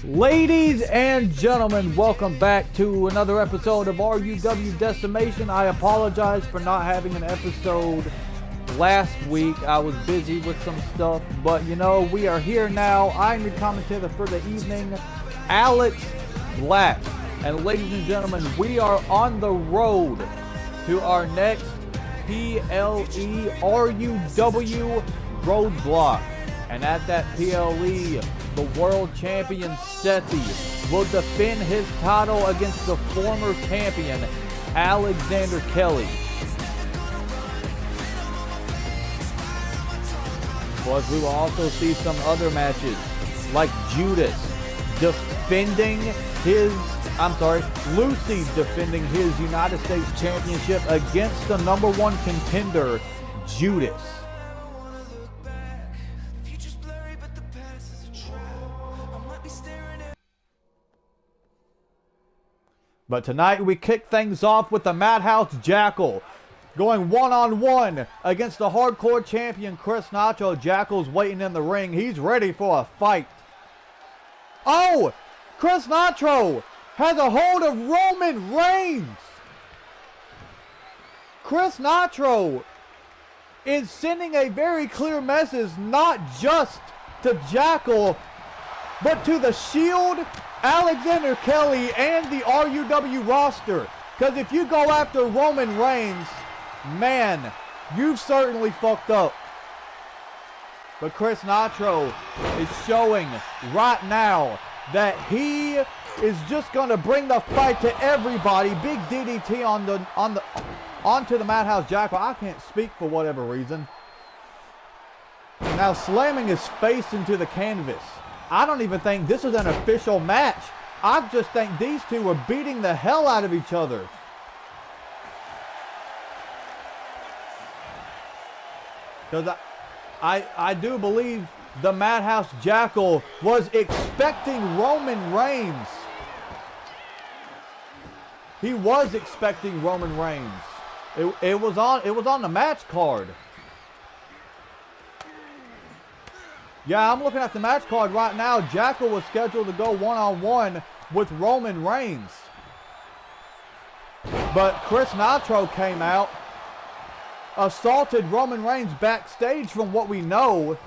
Ladies and gentlemen, welcome back to another episode of RUW Decimation. I apologize for not having an episode last week. I was busy with some stuff, but you know, we are here now. I'm the commentator for the evening, Alex Black. And ladies and gentlemen, we are on the road to our next PLE RUW Roadblock. And at that PLE, the world champion Sethi will defend his title against the former champion Alexander Kelly. Plus, we will also see some other matches like Judas defending Lucy defending his United States Championship against the #1 contender, Judas. But tonight we kick things off with the Madhouse Jackal going one-on-one against the hardcore champion Chris Nacho. Jackal's waiting in the ring. He's ready for a fight. Oh! Chris Nacho has a hold of Roman Reigns. Chris Nacho is sending a very clear message, not just to Jackal, but to the Shield, Alexander Kelly, and the RUW roster. Because if you go after Roman Reigns, man, you've certainly fucked up. But Chris Nacho is showing right now that he is just going to bring the fight to everybody. Big DDT onto the Madhouse Jackal. I can't speak for whatever reason. Now slamming his face into the canvas. I don't even think this is an official match. I just think these two were beating the hell out of each other. Because I do believe the Madhouse Jackal was expecting Roman Reigns. He was expecting Roman Reigns. It was on the match card. Yeah, I'm looking at the match card right now. Jackal was scheduled to go one-on-one with Roman Reigns. But Chris Nacho came out, assaulted Roman Reigns backstage from what we know.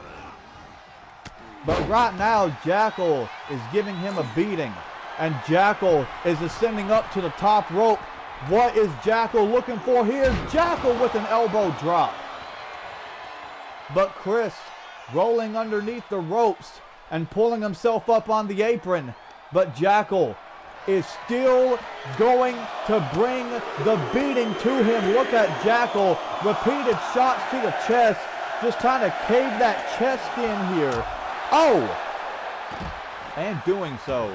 But right now, Jackal is giving him a beating. And Jackal is ascending up to the top rope. What is Jackal looking for here? Jackal with an elbow drop. But Chris rolling underneath the ropes and pulling himself up on the apron. But Jackal is still going to bring the beating to him. Look at Jackal. Repeated shots to the chest. Just trying to cave that chest in here. Oh! And doing so.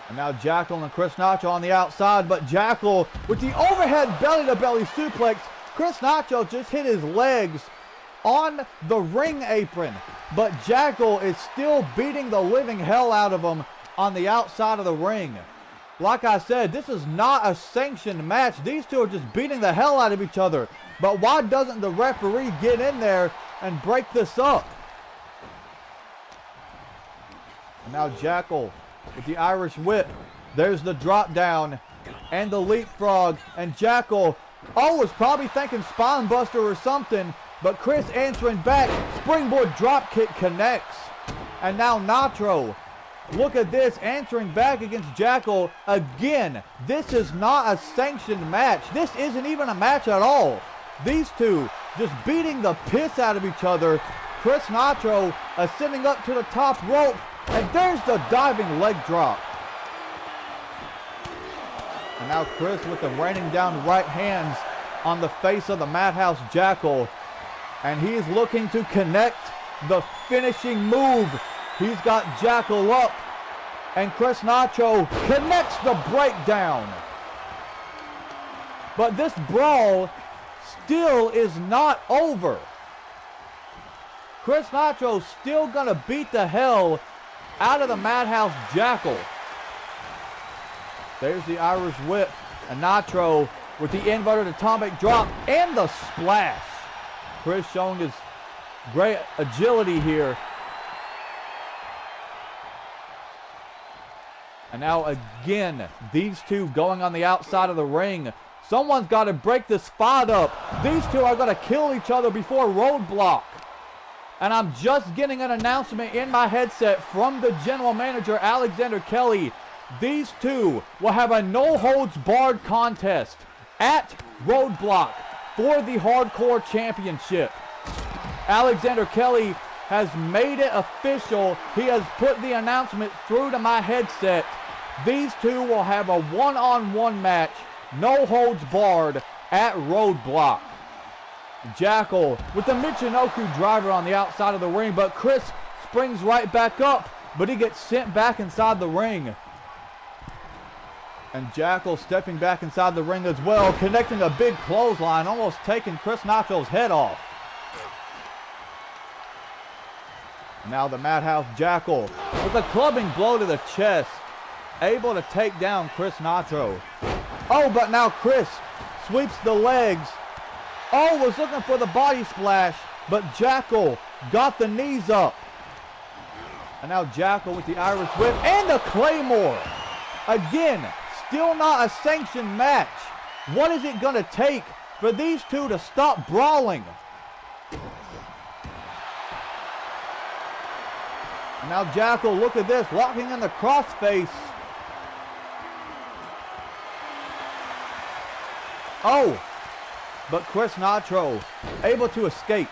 And now Jackal and Chris Nacho on the outside. But Jackal with the overhead belly-to-belly suplex. Chris Nacho just hit his legs on the ring apron, but Jackal is still beating the living hell out of him on the outside of the ring. Like I said, this is not a sanctioned match. These two are just beating the hell out of each other. But why doesn't the referee get in there and break this up? And now Jackal with the Irish whip. There's the drop down and the leapfrog, and Jackal was probably thinking spine buster or something, but Chris answering back. Springboard drop kick connects. And now Nacho, look at this, answering back against Jackal again. This is not a sanctioned match. This isn't even a match at all. These two just beating the piss out of each other. Chris Nacho ascending up to the top rope, and there's the diving leg drop. And now Chris with the raining down right hands on the face of the Madhouse Jackal. And he's looking to connect the finishing move He's got Jackal up. And Chris Nacho connects the breakdown. But this brawl still is not over. Chris Nacho's still gonna beat the hell out of the Madhouse Jackal. There's the Irish whip. And Nacho with the inverted atomic drop and the splash. Chris showing his great agility here. And now again, these two going on the outside of the ring. Someone's got to break this fight up. These two are going to kill each other before Roadblock. And I'm just getting an announcement in my headset from the general manager, Alexander Kelly. These two will have a no-holds-barred contest at Roadblock for the Hardcore Championship. Alexander Kelly has made it official. He has put the announcement through to my headset. These two will have a one-on-one match, no holds barred, at Roadblock. Jackal with the Michinoku driver on the outside of the ring, but Chris springs right back up, but he gets sent back inside the ring. And Jackal stepping back inside the ring as well, connecting a big clothesline, almost taking Chris Nacho's head off. Now the Madhouse Jackal with a clubbing blow to the chest, able to take down Chris Nacho. Oh, but now Chris sweeps the legs. Oh, was looking for the body splash, but Jackal got the knees up. And now Jackal with the Irish whip and the Claymore. Again, still not a sanctioned match. What is it going to take for these two to stop brawling? Now Jackal, look at this, locking in the crossface. Oh, but Chris Nacho able to escape.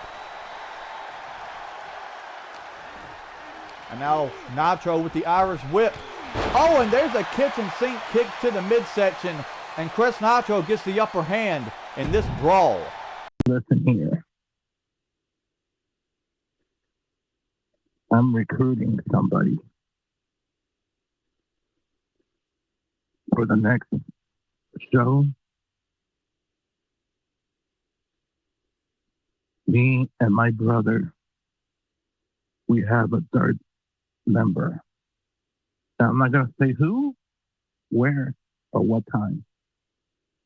And now Nacho with the Irish whip. Oh, and there's a kitchen sink kick to the midsection, and Chris Nacho gets the upper hand in this brawl. Listen here. I'm recruiting somebody for the next show. Me and my brother, we have a third member. Now, I'm not going to say who, where, or what time.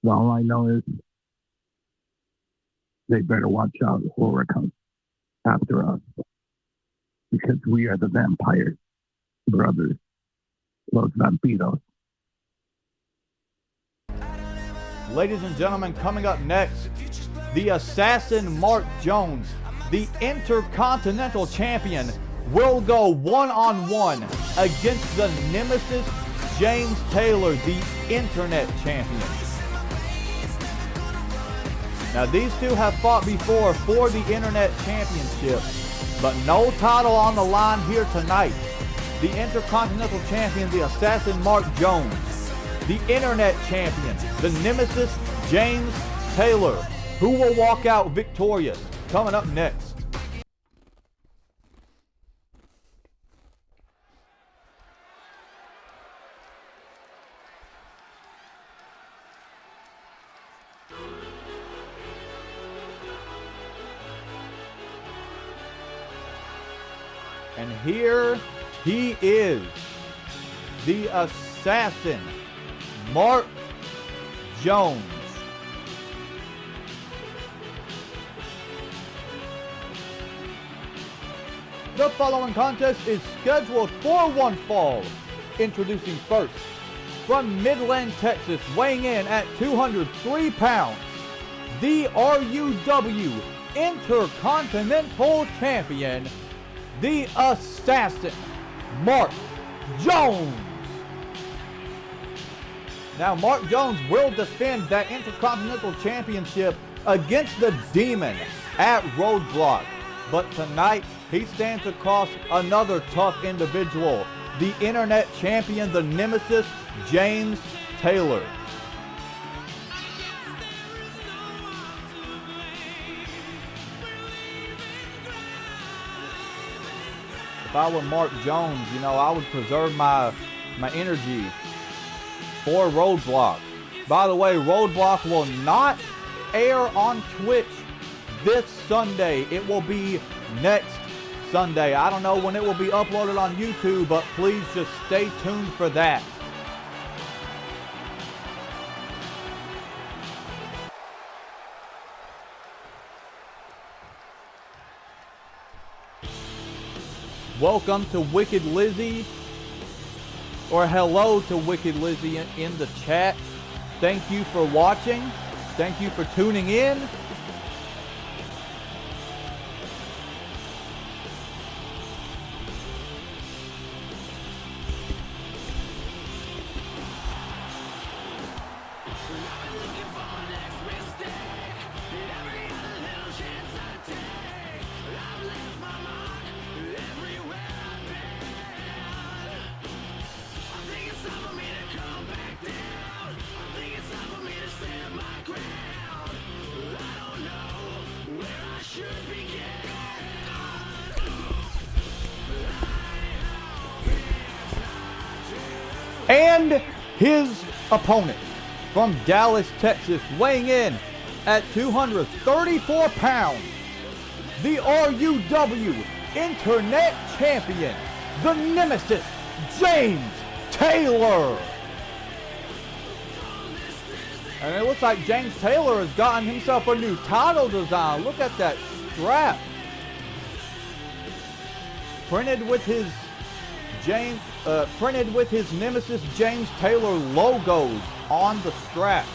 But all I know is they better watch out whoever comes after us. Because we are the Vampire Brothers, Los Vampiros. Ladies and gentlemen, coming up next, the Assassin Mark Jones, the Intercontinental Champion, will go one-on-one against the Nemesis James Taylor, the Internet Champion. Now, these two have fought before for the Internet Championship, but no title on the line here tonight. The Intercontinental Champion, the Assassin Mark Jones. The Internet Champion, the Nemesis James Taylor. Who will walk out victorious? Coming up next. And here he is, the Assassin, Mark Jones. The following contest is scheduled for one fall. Introducing first, from Midland, Texas, weighing in at 203 pounds, the RUW Intercontinental Champion, the Assassin, Mark Jones. Now, Mark Jones will defend that Intercontinental Championship against the Demon at Roadblock. But tonight, he stands across another tough individual, the Internet Champion, the Nemesis, James Taylor. If I were Mark Jones, you know, I would preserve my energy for Roadblock. By the way, Roadblock will not air on Twitch this Sunday. It will be next Sunday. I don't know when it will be uploaded on YouTube, but please just stay tuned for that. Welcome to Wicked Lizzie, or hello to Wicked Lizzie in the chat. Thank you for watching. Thank you for tuning in. And his opponent from Dallas, Texas, weighing in at 234 pounds, the RUW Internet Champion, the Nemesis, James Taylor. And it looks like James Taylor has gotten himself a new title design. Look at that strap. Printed with his Nemesis James Taylor logos on the strap.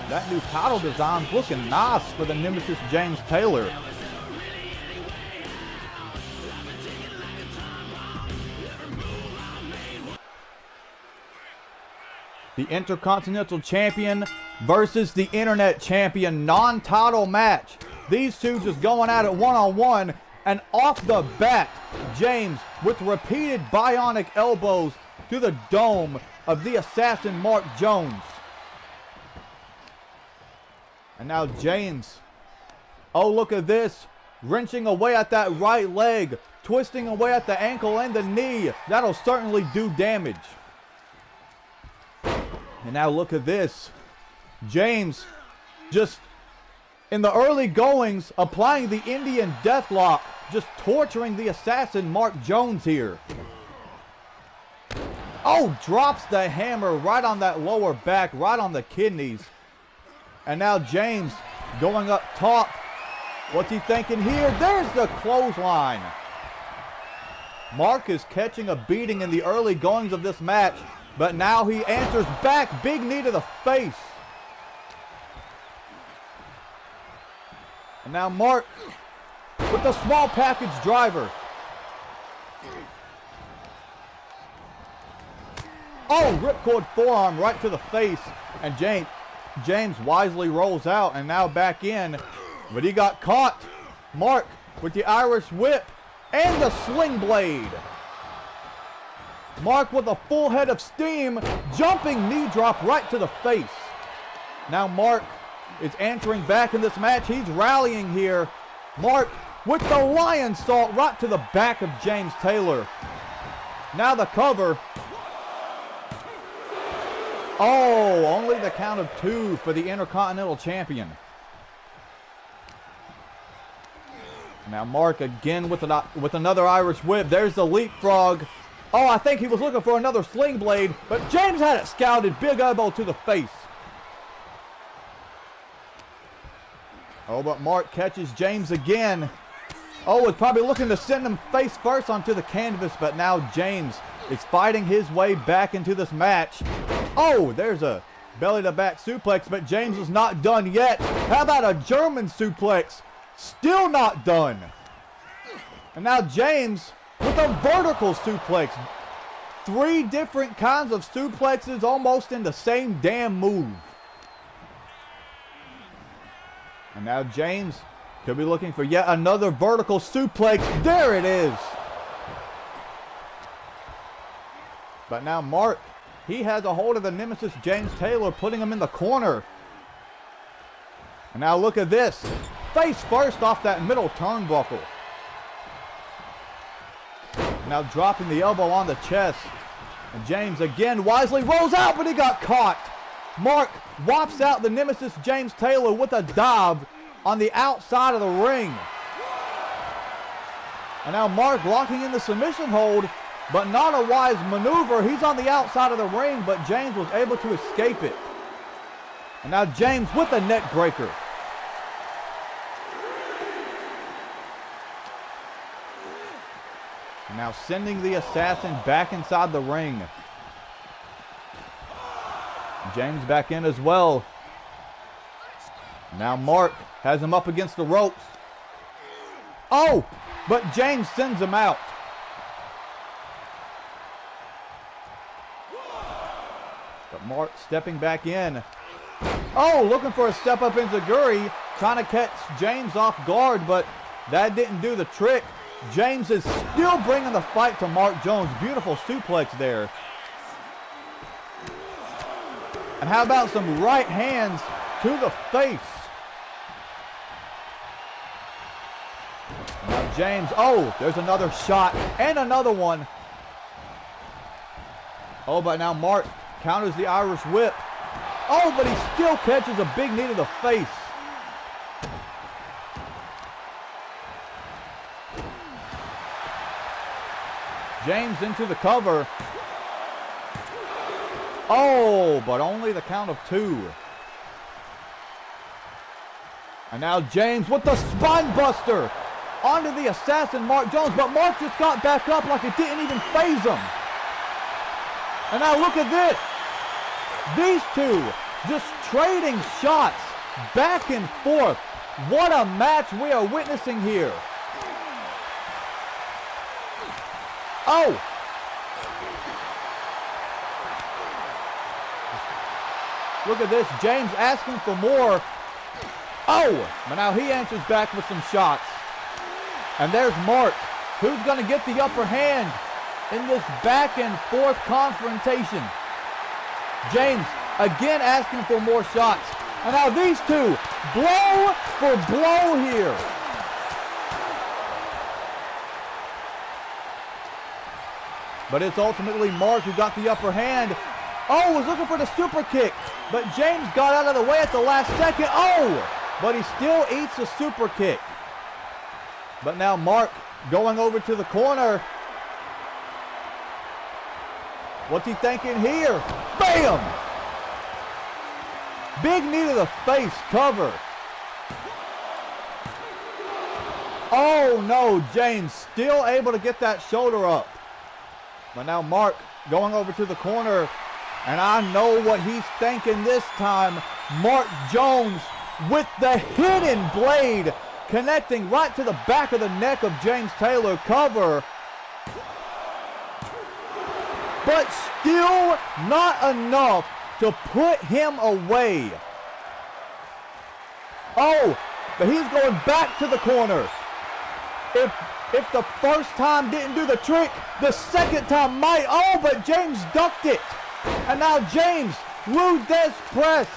That new title design's looking nice for the Nemesis James Taylor. The Intercontinental Champion versus the Internet Champion non-title match. These two just going at it one-on-one, and off the bat, James with repeated bionic elbows to the dome of the assassin Mark Jones. And now James, oh look at this, wrenching away at that right leg, twisting away at the ankle and the knee. That'll certainly do damage. And now look at this. James just in the early goings applying the Indian Deathlock, just torturing the assassin Mark Jones here. Oh, drops the hammer right on that lower back, right on the kidneys. And now James going up top. What's he thinking here? There's the clothesline. Mark is catching a beating in the early goings of this match, but now he answers back. Big knee to the face. And now Mark with the small package driver. Oh, ripcord forearm right to the face. And James wisely rolls out and now back in. But he got caught. Mark with the Irish whip and the sling blade. Mark with a full head of steam, jumping knee drop right to the face. Now Mark is answering back in this match. He's rallying here. Mark with the lion salt right to the back of James Taylor. Now the cover. Oh, only the count of 2 for the Intercontinental Champion. Now Mark again with another Irish whip. There's the leapfrog. Oh, I think he was looking for another sling blade, but James had it scouted. Big elbow to the face. Oh, but Mark catches James again. Oh, was probably looking to send him face first onto the canvas, but now James is fighting his way back into this match. Oh, there's a belly-to-back suplex, but James is not done yet. How about a German suplex? Still not done. And now James with a vertical suplex. 3 different kinds of suplexes almost in the same damn move. And now James could be looking for yet another vertical suplex. There it is. But now Mark, he has a hold of the nemesis James Taylor, putting him in the corner. And now look at this. Face first off that middle turnbuckle. Now dropping the elbow on the chest. And James again wisely rolls out, but he got caught. Mark whops out the nemesis James Taylor with a dive on the outside of the ring. And now Mark locking in the submission hold, but not a wise maneuver. He's on the outside of the ring, but James was able to escape it. And now James with a neck breaker. And now sending the assassin back inside the ring. James back in as well. Now Mark has him up against the ropes. Oh, but James sends him out. But Mark stepping back in. Oh, looking for a step up enziguri, trying to catch James off guard, but that didn't do the trick. James is still bringing the fight to Mark Jones. Beautiful suplex there. And how about some right hands to the face? Now James, oh, there's another shot and another one. Oh, but now Mark counters the Irish whip. Oh, but he still catches a big knee to the face. James into the cover. Oh, but only the count of 2. And now James with the spine buster onto the assassin Mark Jones, but Mark just got back up like it didn't even faze him. And now look at this. These two just trading shots back and forth. What a match we are witnessing here. Oh! Look at this. James asking for more. Oh! But now he answers back with some shots. And there's Mark. Who's going to get the upper hand in this back and forth confrontation? James again asking for more shots. And now these two, blow for blow here. But it's ultimately Mark who got the upper hand. Oh, was looking for the super kick. But James got out of the way at the last second. Oh, but he still eats a super kick. But now Mark going over to the corner. What's he thinking here? Bam! Big knee to the face, cover. Oh no, James still able to get that shoulder up. But now Mark going over to the corner. And I know what he's thinking this time. Mark Jones with the hidden blade connecting right to the back of the neck of James Taylor, cover. But still not enough to put him away. Oh, but he's going back to the corner. If the first time didn't do the trick, the second time might. Oh, but James ducked it. And now James, Rudez press.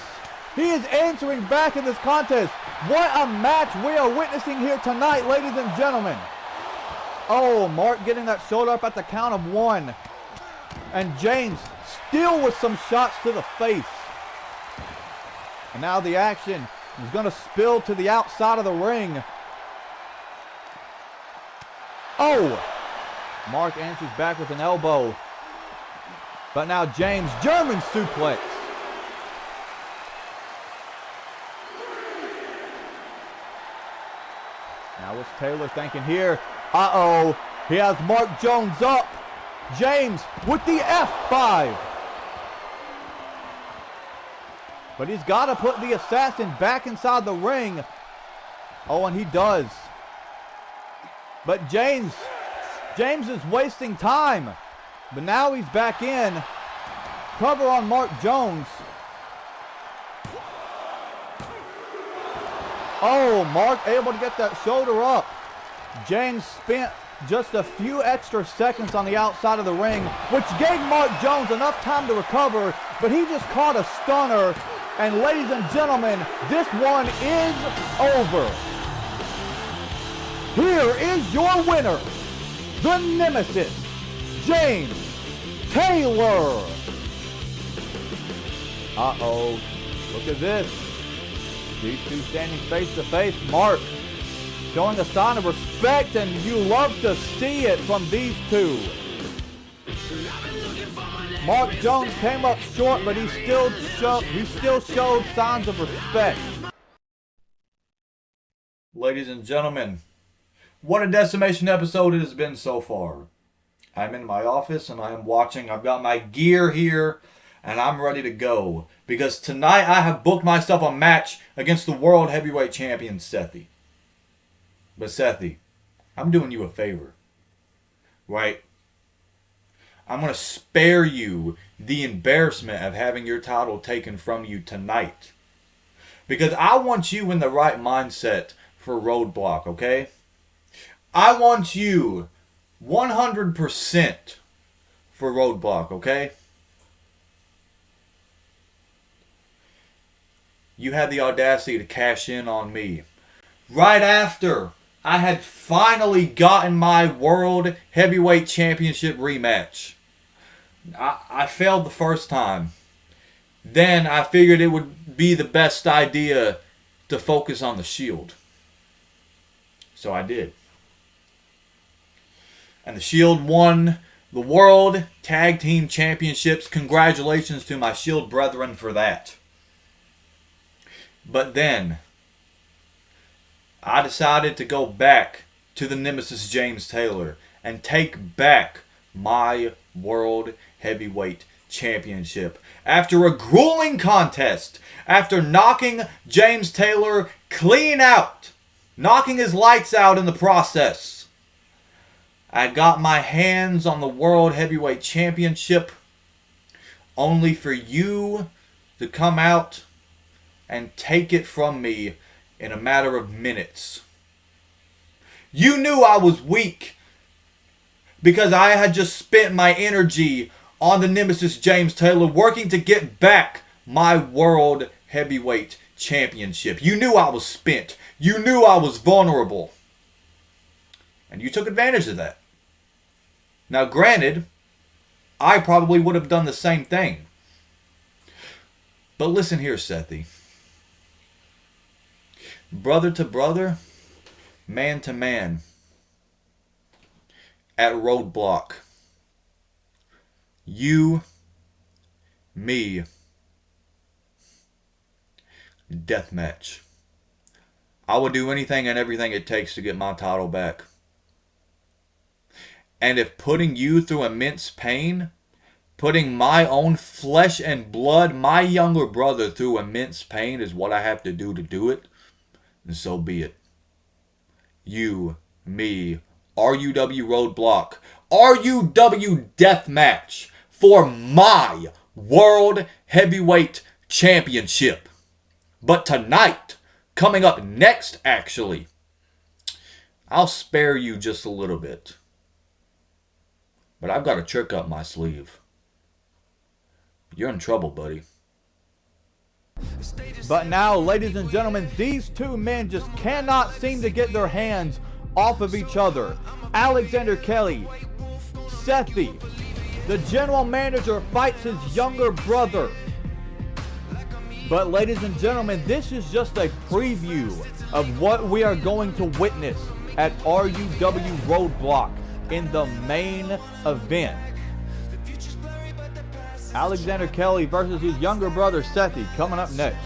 He is answering back in this contest. What a match we are witnessing here tonight, ladies and gentlemen. Oh, Mark getting that shoulder up at the count of 1. And James still with some shots to the face. And now the action is going to spill to the outside of the ring. Oh! Mark answers back with an elbow. But now James, German suplex. Now what's Taylor thinking here? Uh-oh. He has Mark Jones up. James with the F5. But he's got to put the assassin back inside the ring. Oh, and he does. But James is wasting time. But now he's back in. Cover on Mark Jones. Oh, Mark able to get that shoulder up. James spent just a few extra seconds on the outside of the ring, which gave Mark Jones enough time to recover, but he just caught a stunner. And ladies and gentlemen, this one is over. Here is your winner, the Nemesis, James Taylor. Uh-oh, look at this. These two standing face to face. Mark showing a sign of respect, and you love to see it from these two. Mark Jones came up short, but he still showed signs of respect. Ladies and gentlemen, what a Decimation episode it has been so far. I'm in my office and I am watching. I've got my gear here and I'm ready to go, because tonight I have booked myself a match against the World Heavyweight Champion Sethi. But Sethi, I'm doing you a favor, right? I'm going to spare you the embarrassment of having your title taken from you tonight, because I want you in the right mindset for Roadblock, okay? I want you 100% for Roadblock, okay? You had the audacity to cash in on me right after I had finally gotten my World Heavyweight Championship rematch. I failed the first time. Then I figured it would be the best idea to focus on the Shield. So I did. And the Shield won the World Tag Team Championships. Congratulations to my Shield brethren for that. But then I decided to go back to the Nemesis James Taylor and take back my World Heavyweight Championship after a grueling contest, after knocking James Taylor clean out, knocking his lights out in the process. I got my hands on the World Heavyweight Championship only for you to come out and take it from me in a matter of minutes. You knew I was weak because I had just spent my energy on the Nemesis James Taylor working to get back my World Heavyweight Championship. You knew I was spent. You knew I was vulnerable. And you took advantage of that. Now granted, I probably would have done the same thing. But listen here, Sethi. Brother to brother, man to man, at Roadblock, you, me, deathmatch. I would do anything and everything it takes to get my title back. And if putting you through immense pain, putting my own flesh and blood, my younger brother, through immense pain is what I have to do it, and so be it. You, me, RUW Roadblock, RUW Deathmatch for my World Heavyweight Championship. But tonight, coming up next actually, I'll spare you just a little bit. But I've got a trick up my sleeve. You're in trouble, buddy. But now, ladies and gentlemen, these two men just cannot seem to get their hands off of each other. Alexander Kelly, Sethi, the general manager, fights his younger brother. But ladies and gentlemen, this is just a preview of what we are going to witness at RUW Roadblock in the main event. Alexander Kelly versus his younger brother Sethi coming up next.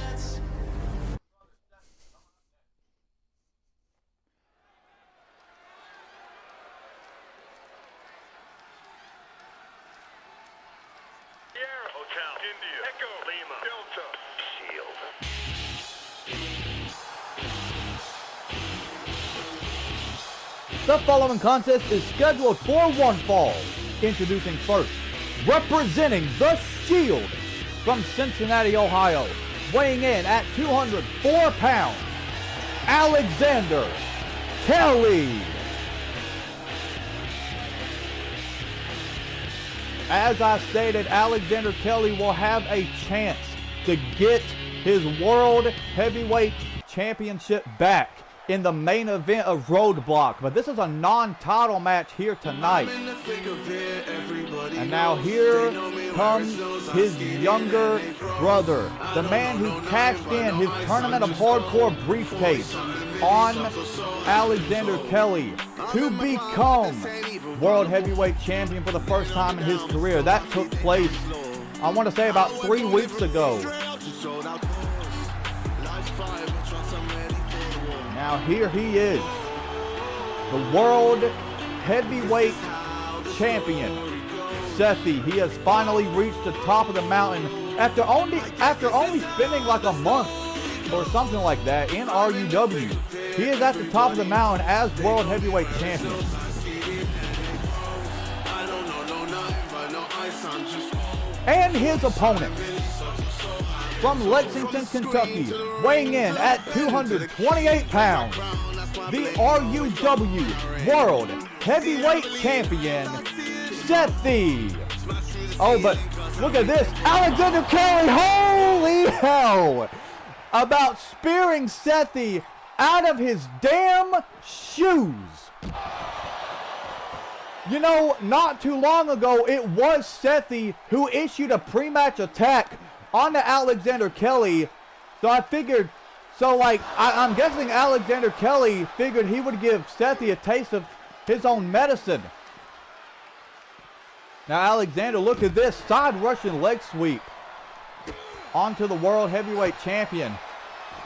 Hotel, India, Echo, Lima, Delta, Shield. The following contest is scheduled for one fall. Introducing first, representing the Shield from Cincinnati, Ohio, weighing in at 204 pounds, Alexander Kelly. as I stated, Alexander Kelly will have a chance to get his World Heavyweight Championship back in the main event of Roadblock. But this is a non-title match here tonight. And now here comes his younger brother, the man who cashed in his Tournament of Hardcore briefcase on Alexander Kelly to become World Heavyweight Champion for the first time in his career. That took place, I want to say, about 3 weeks ago. Now here he is, the World Heavyweight Champion, Sethi. He has finally reached the top of the mountain after only spending like a month or something like that in RUW. He is at the top of the mountain as World Heavyweight Champion. And his opponent, from Lexington, Kentucky, weighing in at 228 pounds, the RUW World Heavyweight Champion, Sethi. Oh, but look at this. Alexander Kelly, holy hell, about spearing Sethi out of his damn shoes. You know, not too long ago, it was Sethi who issued a pre-match attack onto Alexander Kelly. So I figured, I'm guessing Alexander Kelly figured he would give Sethi a taste of his own medicine. Now Alexander, look at this, side Russian leg sweep onto the World Heavyweight Champion.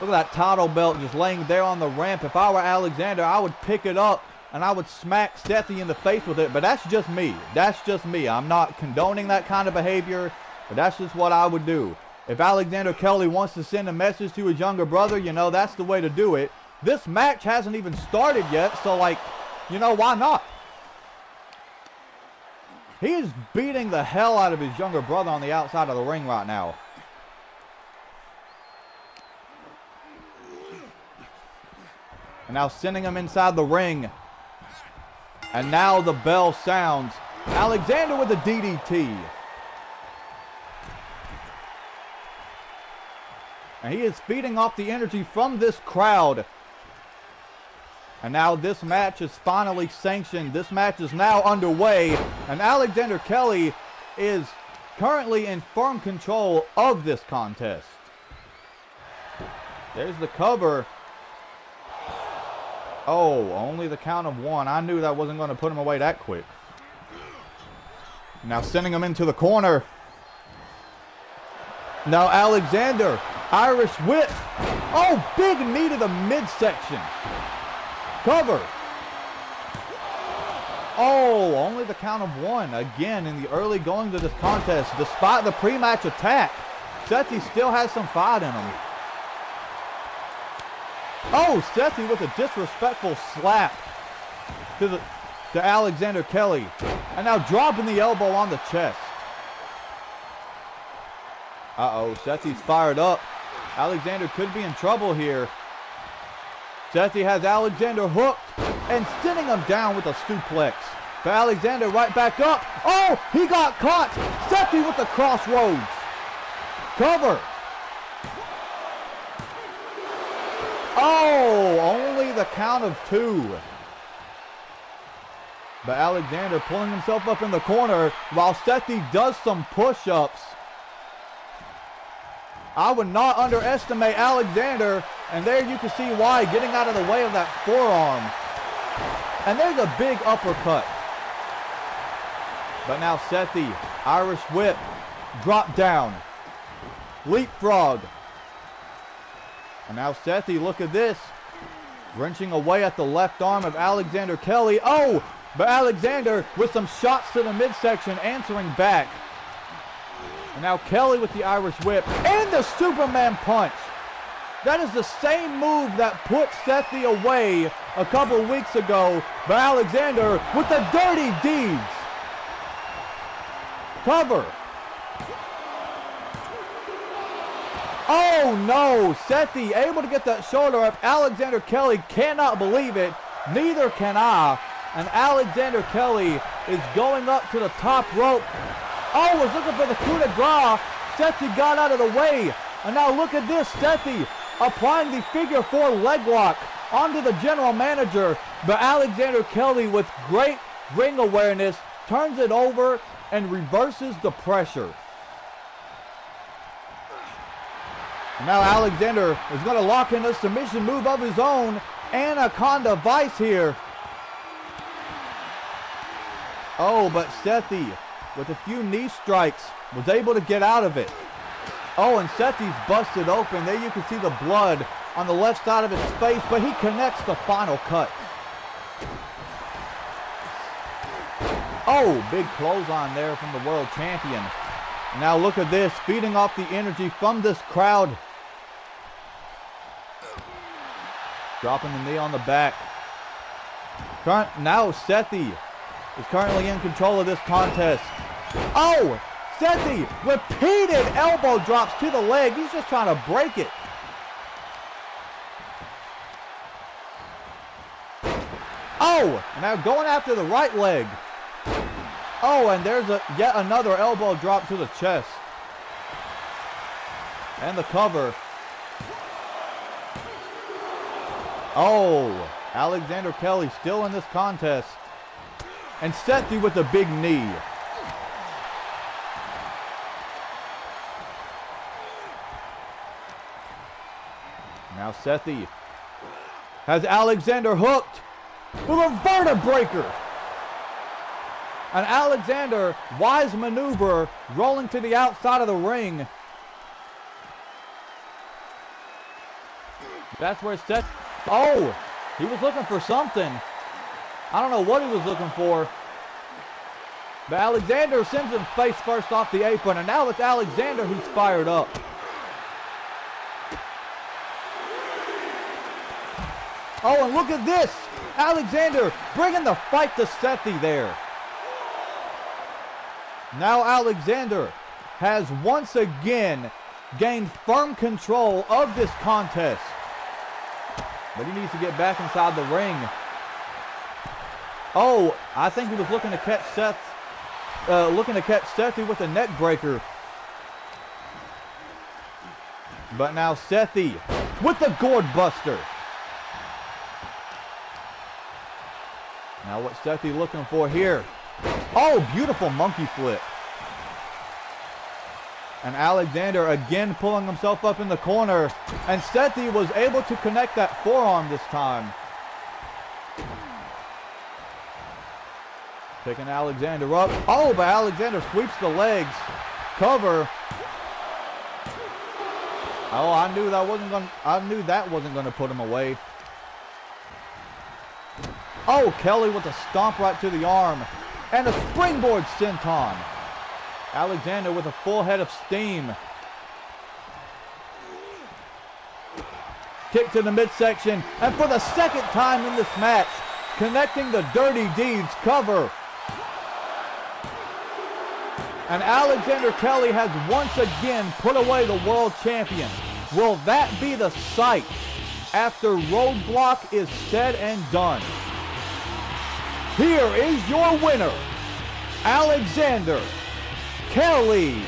Look at that title belt just laying there on the ramp. If I were Alexander, I would pick it up and I would smack Sethi in the face with it, but that's just me. That's just me. I'm not condoning that kind of behavior, but that's just what I would do. If Alexander Kelly wants to send a message to his younger brother, you know, that's the way to do it. This match hasn't even started yet, so you know, why not? He is beating the hell out of his younger brother on the outside of the ring right now. And now sending him inside the ring. And now the bell sounds. Alexander with a DDT. And he is feeding off the energy from this crowd. And now this match is finally sanctioned. This match is now underway. And Alexander Kelly is currently in firm control of this contest. There's the cover. Oh, only the count of one. I knew that wasn't going to put him away that quick. Now sending him into the corner. Now Alexander, Irish whip. Oh, big knee to the midsection. Cover. Oh, only the count of one. Again, in the early goings of this contest, despite the pre-match attack, Sethi still has some fight in him. Oh, Sethi with a disrespectful slap to Alexander Kelly. And now dropping the elbow on the chest. Uh-oh, Sethi's fired up. Alexander could be in trouble here. Sethi has Alexander hooked and sending him down with a suplex. But Alexander right back up. Oh, he got caught. Sethi with the crossroads. Cover. Oh, only the count of two. But Alexander pulling himself up in the corner while Sethi does some push-ups. I would not underestimate Alexander. And there you can see why, getting out of the way of that forearm. And there's a big uppercut. But now Sethi, Irish whip, drop down, leapfrog. And now Sethi, look at this, wrenching away at the left arm of Alexander Kelly. Oh, but Alexander with some shots to the midsection, answering back. And now Kelly with the Irish whip and the Superman punch. That is the same move that put Sethi away a couple weeks ago. But Alexander with the dirty deeds. Cover. Oh no, Sethi able to get that shoulder up. Alexander Kelly cannot believe it. Neither can I. And Alexander Kelly is going up to the top rope Oh, was looking for the coup de grace. Sethi got out of the way. And now look at this. Sethi applying the figure 4 leg lock onto the general manager. But Alexander Kelly, with great ring awareness, turns it over and reverses the pressure. Now Alexander is going to lock in a submission move of his own. Anaconda Vice here. Oh, but Sethi, with a few knee strikes, was able to get out of it. Oh, and Sethi's busted open. There you can see the blood on the left side of his face, but he connects the final cut. Oh, big clothesline there from the world champion. Now look at this, feeding off the energy from this crowd. Dropping the knee on the back. Now Sethi is currently in control of this contest. Oh, Sethi, repeated elbow drops to the leg. He's just trying to break it. Oh, now going after the right leg. Oh, and there's yet another elbow drop to the chest. And the cover. Oh, Alexander Kelly still in this contest. And Sethi with a big knee. Now Sethi has Alexander hooked with a vertebreaker. And Alexander, wise maneuver, rolling to the outside of the ring. That's where Sethi, oh, he was looking for something. I don't know what he was looking for. But Alexander sends him face first off the apron, and now it's Alexander who's fired up. Oh, and look at this. Alexander bringing the fight to Sethi there. Now Alexander has once again gained firm control of this contest. But he needs to get back inside the ring. Oh, I think he was looking to catch Sethi with a neck breaker. But now Sethi with the gourd buster. Now what's Sethi looking for here? Oh, beautiful monkey flip. And Alexander again pulling himself up in the corner. And Sethi was able to connect that forearm this time. Picking Alexander up. Oh, but Alexander sweeps the legs. Cover. Oh, I knew that wasn't gonna put him away. Oh, Kelly with a stomp right to the arm. And a springboard senton. Alexander with a full head of steam. Kick to the midsection. And for the second time in this match, connecting the Dirty Deeds cover. And Alexander Kelly has once again put away the world champion. Will that be the sight after Roadblock is said and done? Here is your winner, Alexander Kelly.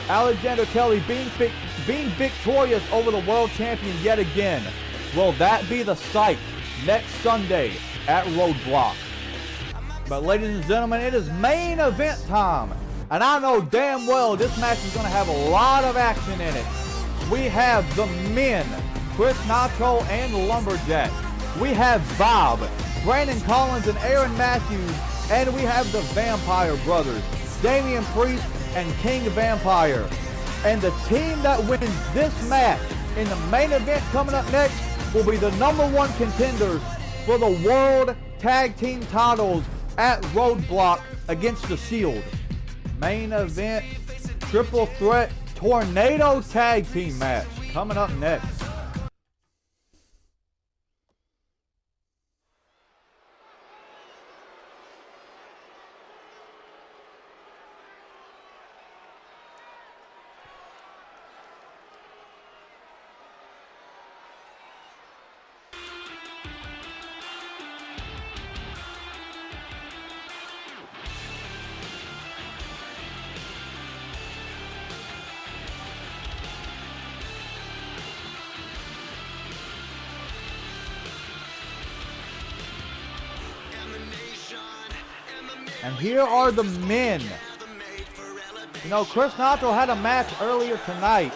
Alexander Kelly being victorious over the world champion yet again. Will that be the sight next Sunday at Roadblock? But ladies and gentlemen, it is main event time. And I know damn well this match is going to have a lot of action in it. We have the men, Chris Nitro and Lumberjack. We have Bob, Brandon Collins and Aaron Matthews. And we have the Vampire Brothers, Damian Priest and King Vampire. And the team that wins this match in the main event coming up next will be the #1 contenders for the World Tag Team titles at Roadblock against the Shield. Main event, triple threat, tornado tag team match coming up next. And here are the men. You know, Chris Nacho had a match earlier tonight.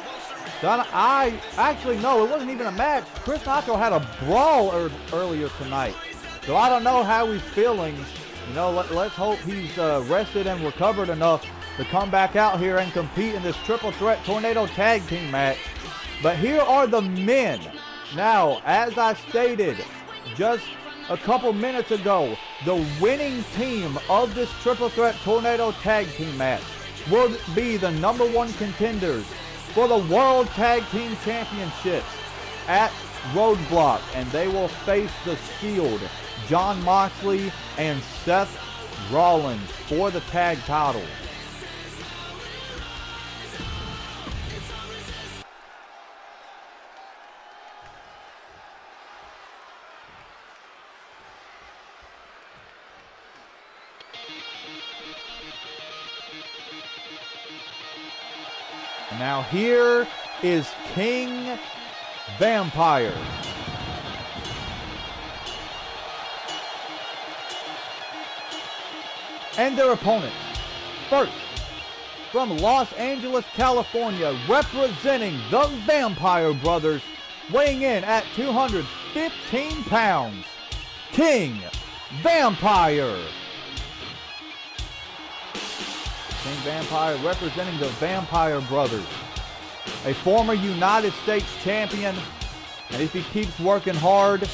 Actually, no, it wasn't even a match. Chris Nacho had a brawl earlier tonight. So I don't know how he's feeling. You know, let's hope he's rested and recovered enough to come back out here and compete in this triple threat tornado tag team match. But here are the men. Now, as I stated just a couple minutes ago, the winning team of this triple threat tornado tag team match will be the #1 contenders for the World Tag Team Championships at Roadblock, and they will face the Shield, Jon Moxley and Seth Rollins, for the tag titles. Now here is King Vampire. And their opponents. First, from Los Angeles, California, representing the Vampire Brothers, weighing in at 215 pounds, King Vampire. King Vampire representing the Vampire Brothers. A former United States champion. And if he keeps working hard,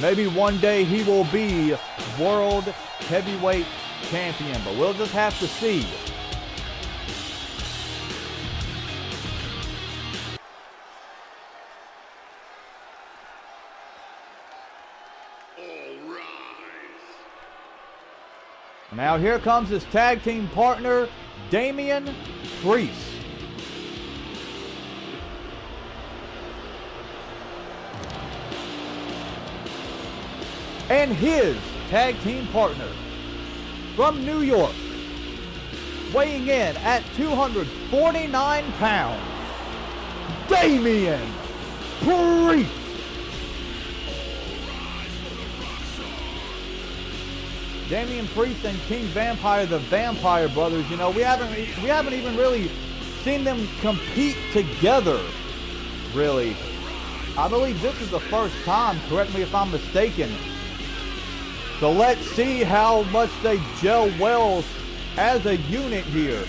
maybe one day he will be World Heavyweight Champion. But we'll just have to see. Now here comes his tag team partner, Damian Priest. And his tag team partner from New York, weighing in at 249 pounds, Damian Priest. Damian Priest and King Vampire, the Vampire Brothers. You know, we haven't even really seen them compete together, really. I believe this is the first time, correct me if I'm mistaken. So let's see how much they gel well as a unit here.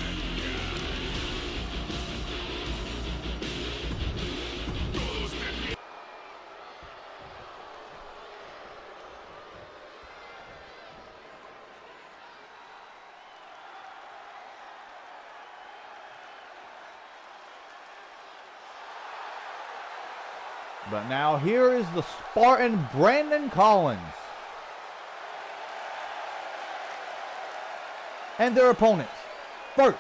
But now here is the Spartan Brandon Collins. And their opponents. First,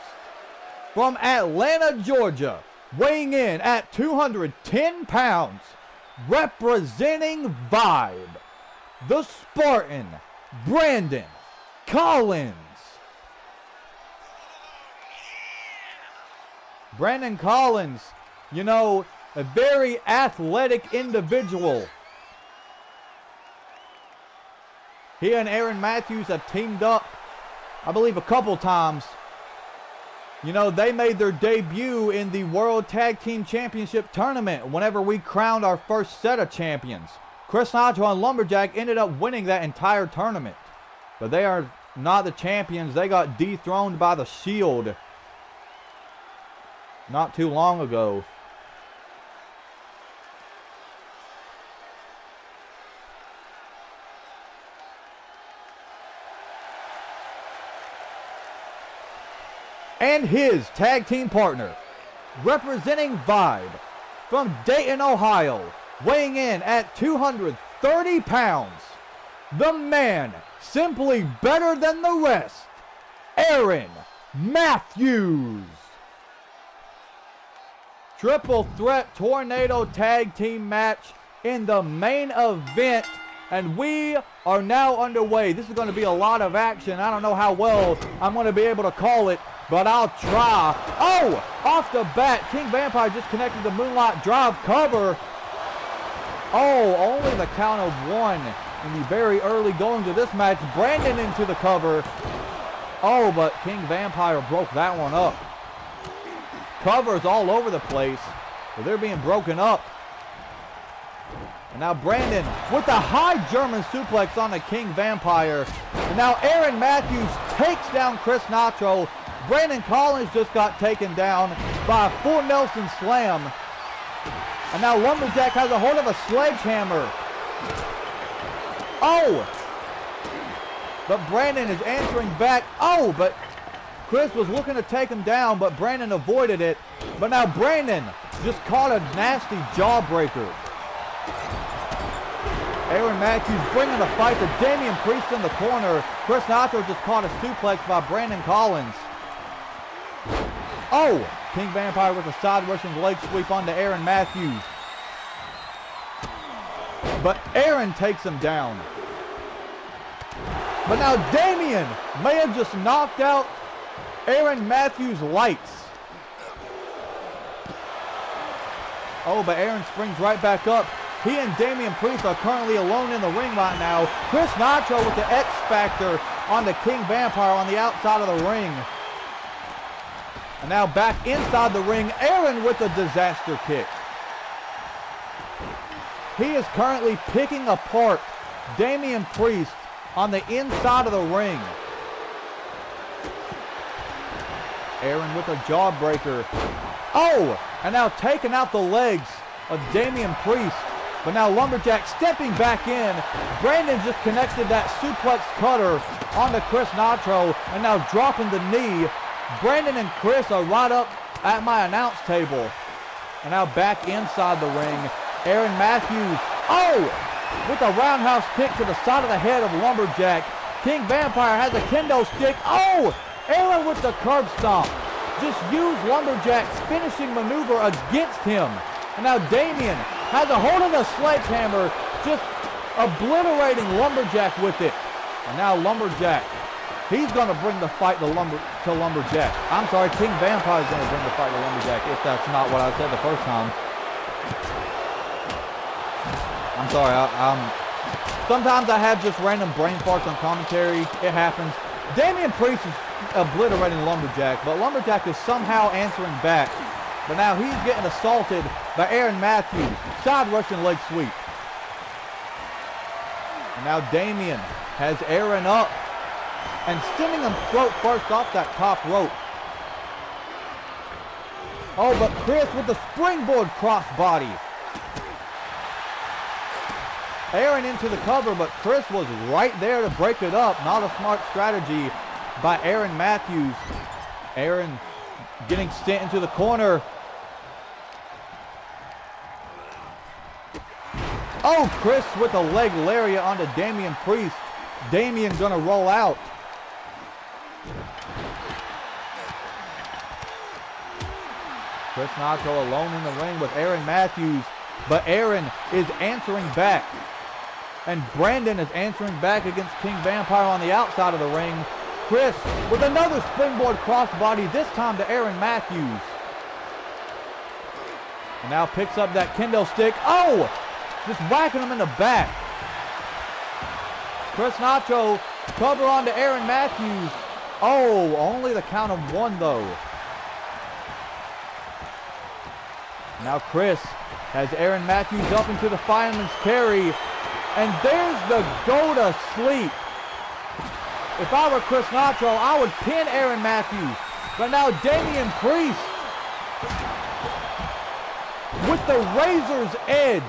from Atlanta, Georgia, weighing in at 210 pounds, representing Vibe, the Spartan Brandon Collins. Brandon Collins, you know, a very athletic individual. He and Aaron Matthews have teamed up, I believe, a couple times. You know, they made their debut in the World Tag Team Championship tournament whenever we crowned our first set of champions. Chris Nacho and Lumberjack ended up winning that entire tournament. But they are not the champions. They got dethroned by the Shield not too long ago. And his tag team partner, representing Vibe, from Dayton, Ohio, weighing in at 230 pounds, the man simply better than the rest, Aaron Matthews. Triple threat tornado tag team match in the main event, and we are now underway. This is going to be a lot of action. I don't know how well I'm going to be able to call it, but I'll try. Oh, off the bat, King Vampire just connected the Moonlight Drive cover. Oh, only the count of one in the very early going to this match. Brandon into the cover. Oh, but King Vampire broke that one up. Covers all over the place, but they're being broken up. And now Brandon with the high German suplex on the King Vampire. And now Aaron Matthews takes down Chris Nacho. Brandon Collins just got taken down by a full Nelson slam. And now Lumberjack has a hold of a sledgehammer. Oh! But Brandon is answering back. Oh, but Chris was looking to take him down, but Brandon avoided it. But now Brandon just caught a nasty jawbreaker. Aaron Matthews bringing the fight to Damian Priest in the corner. Chris Nacho just caught a suplex by Brandon Collins. Oh! King Vampire with a side Russian leg sweep onto Aaron Matthews. But Aaron takes him down. But now Damian may have just knocked out Aaron Matthews' lights. Oh, but Aaron springs right back up. He and Damian Priest are currently alone in the ring right now. Chris Nacho with the X Factor on the King Vampire on the outside of the ring. And now back inside the ring, Aaron with a disaster kick. He is currently picking apart Damian Priest on the inside of the ring. Aaron with a jawbreaker. Oh, and now taking out the legs of Damian Priest. But now Lumberjack stepping back in. Brandon just connected that suplex cutter onto Chris Nacho and now dropping the knee. Brandon and Chris are right up at my announce table. And now back inside the ring, Aaron Matthews. Oh! With a roundhouse kick to the side of the head of Lumberjack. King Vampire has a kendo stick. Oh! Aaron with the curb stomp. Just used Lumberjack's finishing maneuver against him. And now Damian has a hold of the sledgehammer, just obliterating Lumberjack with it. And now Lumberjack, he's going to bring the fight to Lumberjack. I'm sorry, King Vampire is going to bring the fight to Lumberjack, if that's not what I said the first time. I'm sorry, sometimes I have just random brain farts on commentary. It happens. Damian Priest is obliterating Lumberjack, but Lumberjack is somehow answering back. But now he's getting assaulted by Aaron Matthews. Side Russian leg sweep. And now Damian has Aaron up and sending him throat first off that top rope. Oh, but Chris with the springboard crossbody. Aaron into the cover, but Chris was right there to break it up. Not a smart strategy by Aaron Matthews. Aaron getting sent into the corner. Oh, Chris with a leg lariat onto Damian Priest. Damian gonna roll out. Chris Nacho alone in the ring with Aaron Matthews, but Aaron is answering back. And Brandon is answering back against King Vampire on the outside of the ring. Chris with another springboard crossbody, this time to Aaron Matthews. And now picks up that kendo stick. Oh! Just whacking him in the back. Chris Nacho cover onto Aaron Matthews. Oh, only the count of one though. Now Chris has Aaron Matthews up into the fireman's carry. And there's the go to sleep. If I were Chris Nacho, I would pin Aaron Matthews. But now Damian Priest with the razor's edge.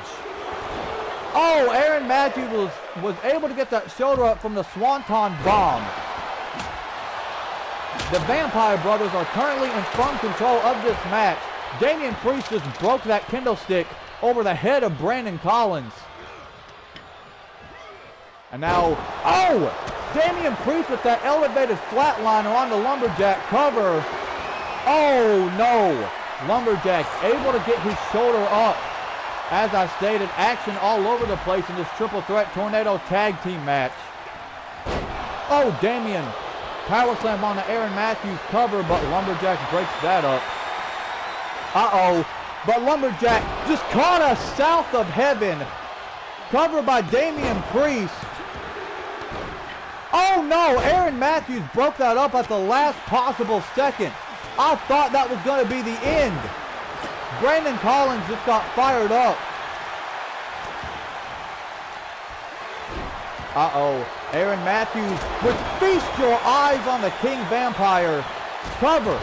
Oh, Aaron Matthews was able to get that shoulder up from the Swanton Bomb. The Vampire Brothers are currently in firm control of this match. Damian Priest just broke that kendo stick over the head of Brandon Collins. And now, oh! Damian Priest with that elevated flatliner on the Lumberjack cover. Oh, no. Lumberjack able to get his shoulder up. As I stated, action all over the place in this triple threat tornado tag team match. Oh, Damian. Power slam on the Aaron Matthews cover, but Lumberjack breaks that up. Uh-oh. But Lumberjack just caught us south of heaven. Covered by Damian Priest. Oh no, Aaron Matthews broke that up at the last possible second. I thought that was going to be the end. Brandon Collins just got fired up. Uh-oh, Aaron Matthews with feast your eyes on the King Vampire. Cover.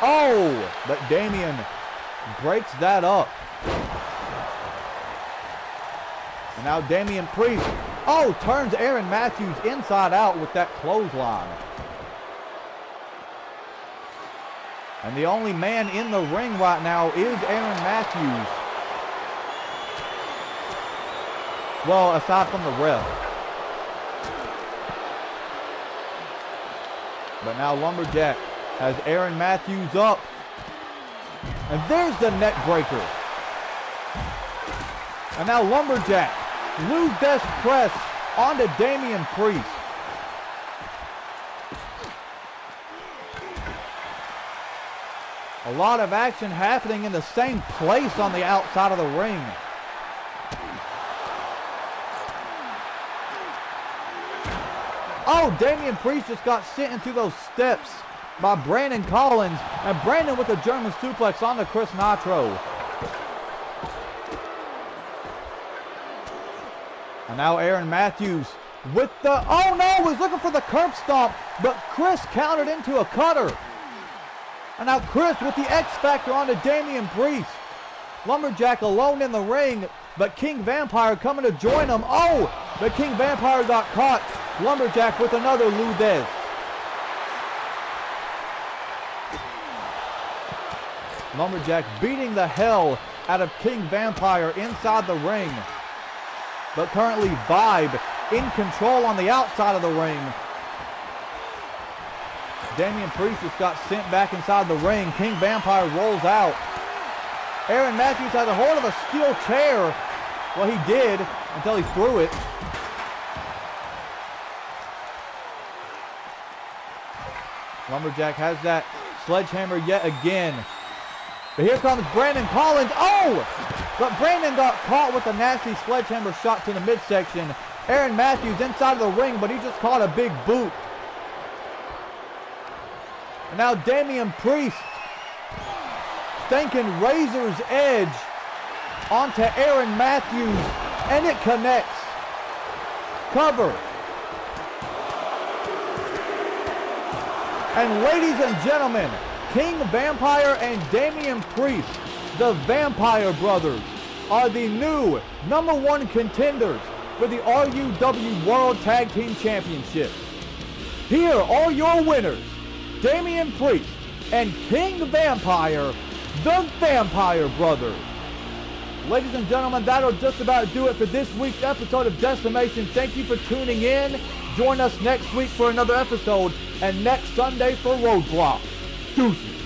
Oh, but Damian breaks that up. And now Damian Priest, oh, turns Aaron Matthews inside out with that clothesline. And the only man in the ring right now is Aaron Matthews. Well, aside from the ref. But now Lumberjack has Aaron Matthews up. And there's the neck breaker. And now Lumberjack, Lou Death press onto Damian Priest. A lot of action happening in the same place on the outside of the ring. Oh, Damian Priest just got sent into those steps by Brandon Collins. And Brandon with a German suplex onto Chris Nitro. And now Aaron Matthews with the, oh no, was looking for the curb stomp, but Chris countered into a cutter. And now Chris with the X Factor onto Damian Priest. Lumberjack alone in the ring, but King Vampire coming to join him. Oh, but King Vampire got caught. Lumberjack with another Lou Death. Lumberjack beating the hell out of King Vampire inside the ring. But currently Vibe in control on the outside of the ring. Damian Priest just got sent back inside the ring. King Vampire rolls out. Aaron Matthews has a hold of a steel chair. Well, he did until he threw it. Lumberjack has that sledgehammer yet again. But here comes Brandon Collins. Oh! But Brandon got caught with a nasty sledgehammer shot to the midsection. Aaron Matthews inside of the ring, but he just caught a big boot. And now Damian Priest thanking Razor's Edge onto Aaron Matthews, and it connects. Cover. And ladies and gentlemen, King Vampire and Damian Priest, the Vampire Brothers, are the new #1 contenders for the RUW World Tag Team Championship. Here are your winners, Damian Priest and King Vampire, the Vampire Brothers. Ladies and gentlemen, that'll just about do it for this week's episode of Decimation. Thank you for tuning in. Join us next week for another episode, and next Sunday for Roadblock. Deuces.